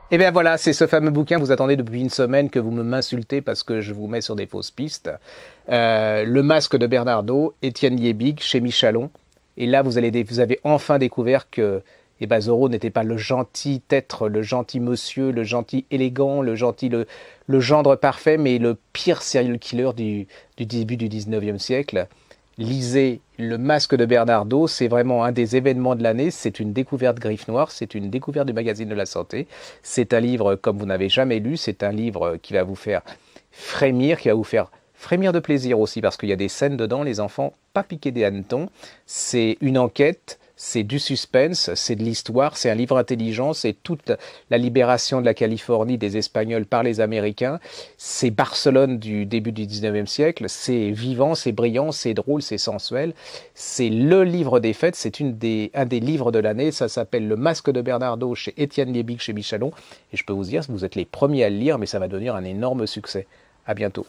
Et bien voilà, c'est ce fameux bouquin, vous attendez depuis une semaine que vous m'insultez parce que je vous mets sur des fausses pistes. Le masque de Bernardo, Étienne Liebig, chez Michalon. Et là, vous avez enfin découvert que Zorro n'était pas le gentil être, le gentil monsieur, le gentil élégant, le gendre parfait, mais le pire serial killer du début du 19e siècle. Lisez Le Masque de Bernardo, c'est vraiment un des événements de l'année, c'est une découverte Griffe Noire, c'est une découverte du magazine de la santé. C'est un livre comme vous n'avez jamais lu, c'est un livre qui va vous faire frémir, qui va vous faire frémir de plaisir aussi, parce qu'il y a des scènes dedans, les enfants, pas piqués des hannetons. C'est une enquête, c'est du suspense, c'est de l'histoire, c'est un livre intelligent, c'est toute la libération de la Californie des Espagnols par les Américains, c'est Barcelone du début du 19e siècle, c'est vivant, c'est brillant, c'est drôle, c'est sensuel, c'est le livre des fêtes, c'est un des livres de l'année, ça s'appelle Le Masque de Bernardo chez Étienne Liebig chez Michalon, et je peux vous dire, vous êtes les premiers à le lire, mais ça va devenir un énorme succès. À bientôt.